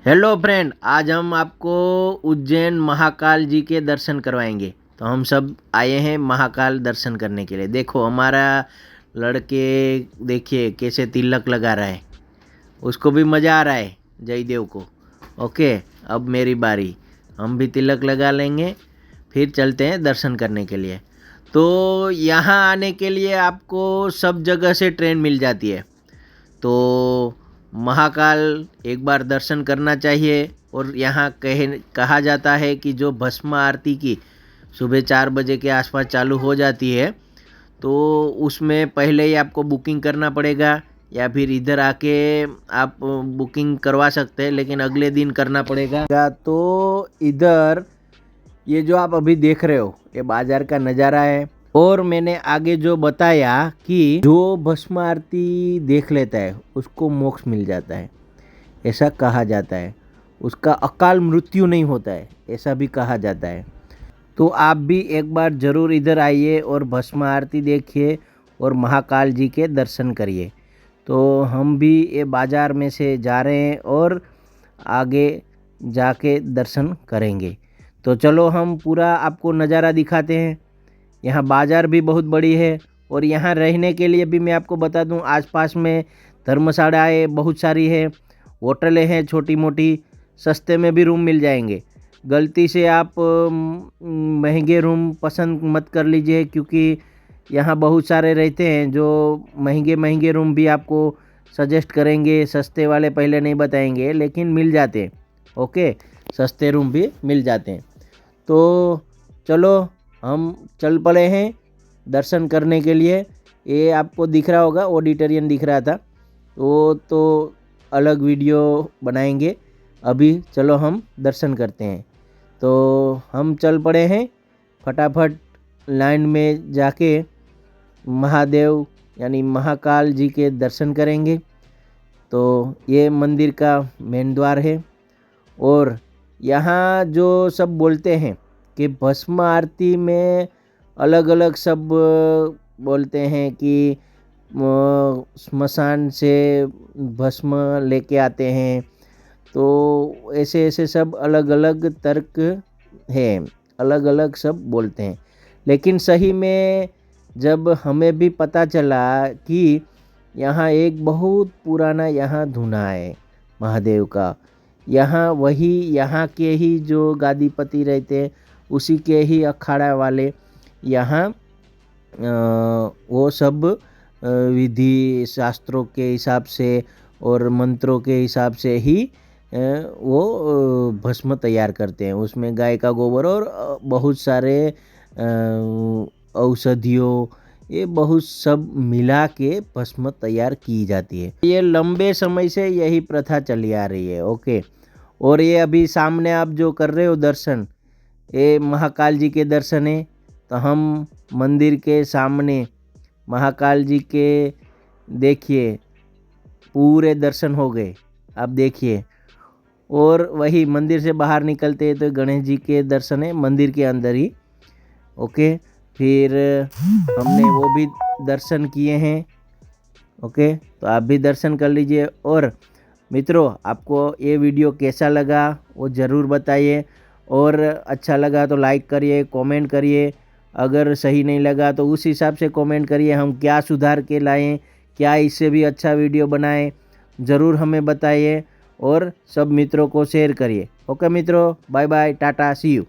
Hello friend, आज हम आपको उज्जैन महाकाल जी के दर्शन करवाएंगे। तो हम सब आए हैं महाकाल दर्शन करने के लिए। देखो हमारा लड़के, देखिए कैसे तिलक लगा रहा है। उसको भी मज़ा आ रहा है, जयदेव को। ओके, अब मेरी बारी। हम भी तिलक लगा लेंगे, फिर चलते हैं दर्शन करने के लिए। तो यहाँ आने के लिए आपको सब जगह से ट्रेन मिल जाती है। तो महाकाल एक बार दर्शन करना चाहिए। और यहाँ कहा जाता है कि जो भस्म आरती की सुबह 4 बजे के आसपास चालू हो जाती है, तो उसमें पहले ही आपको बुकिंग करना पड़ेगा, या फिर इधर आके आप बुकिंग करवा सकते हैं, लेकिन अगले दिन करना पड़ेगा। तो इधर ये जो आप अभी देख रहे हो, ये बाजार का नज़ारा है। और मैंने आगे जो बताया कि जो भस्म आरती देख लेता है उसको मोक्ष मिल जाता है, ऐसा कहा जाता है। उसका अकाल मृत्यु नहीं होता है, ऐसा भी कहा जाता है। तो आप भी एक बार ज़रूर इधर आइए और भस्म आरती देखिए और महाकाल जी के दर्शन करिए। तो हम भी ये बाज़ार में से जा रहे हैं और आगे जाके दर्शन करेंगे। तो चलो हम पूरा आपको नज़ारा दिखाते हैं। यहाँ बाज़ार भी बहुत बड़ी है, और यहाँ रहने के लिए भी मैं आपको बता दूँ, आसपास में धर्मशालाएँ बहुत सारी है, होटलें हैं छोटी मोटी, सस्ते में भी रूम मिल जाएंगे। गलती से आप महंगे रूम पसंद मत कर लीजिए, क्योंकि यहाँ बहुत सारे रहते हैं जो महंगे महंगे रूम भी आपको सजेस्ट करेंगे, सस्ते वाले पहले नहीं बताएंगे, लेकिन मिल जाते हैं। ओके, सस्ते रूम भी मिल जाते हैं। तो चलो हम चल पड़े हैं दर्शन करने के लिए। ये आपको दिख रहा होगा, ऑडिटोरियम दिख रहा था, वो तो अलग वीडियो बनाएंगे। अभी चलो हम दर्शन करते हैं। तो हम चल पड़े हैं, फटाफट लाइन में जाके महादेव यानी महाकाल जी के दर्शन करेंगे। तो ये मंदिर का मेन द्वार है। और यहाँ जो सब बोलते हैं कि भस्म आरती में अलग अलग सब बोलते हैं कि स्मशान से भस्म लेके आते हैं। तो ऐसे ऐसे सब अलग अलग तर्क है, अलग अलग सब बोलते हैं। लेकिन सही में जब हमें भी पता चला कि यहाँ एक बहुत पुराना यहाँ धुना है महादेव का, यहाँ वही यहाँ के ही जो गादीपति रहते हैं, उसी के ही अखाड़ा वाले यहाँ वो सब विधि शास्त्रों के हिसाब से और मंत्रों के हिसाब से ही वो भस्म तैयार करते हैं। उसमें गाय का गोबर और बहुत सारे औषधियों, ये बहुत सब मिला के भस्म तैयार की जाती है। ये लंबे समय से यही प्रथा चली आ रही है। ओके, और ये अभी सामने आप जो कर रहे हो दर्शन, ये महाकाल जी के दर्शन है। तो हम मंदिर के सामने महाकाल जी के देखिए पूरे दर्शन हो गए, आप देखिए। और वही मंदिर से बाहर निकलते हैं तो गणेश जी के दर्शन है मंदिर के अंदर ही। ओके, फिर हमने वो भी दर्शन किए हैं। ओके, तो आप भी दर्शन कर लीजिए। और मित्रों, आपको ये वीडियो कैसा लगा वो ज़रूर बताइए, और अच्छा लगा तो लाइक करिए, कमेंट करिए। अगर सही नहीं लगा तो उस हिसाब से कमेंट करिए, हम क्या सुधार के लाएं, क्या इससे भी अच्छा वीडियो बनाएं, ज़रूर हमें बताइए। और सब मित्रों को शेयर करिए। ओके मित्रों, bye bye, tata, see you.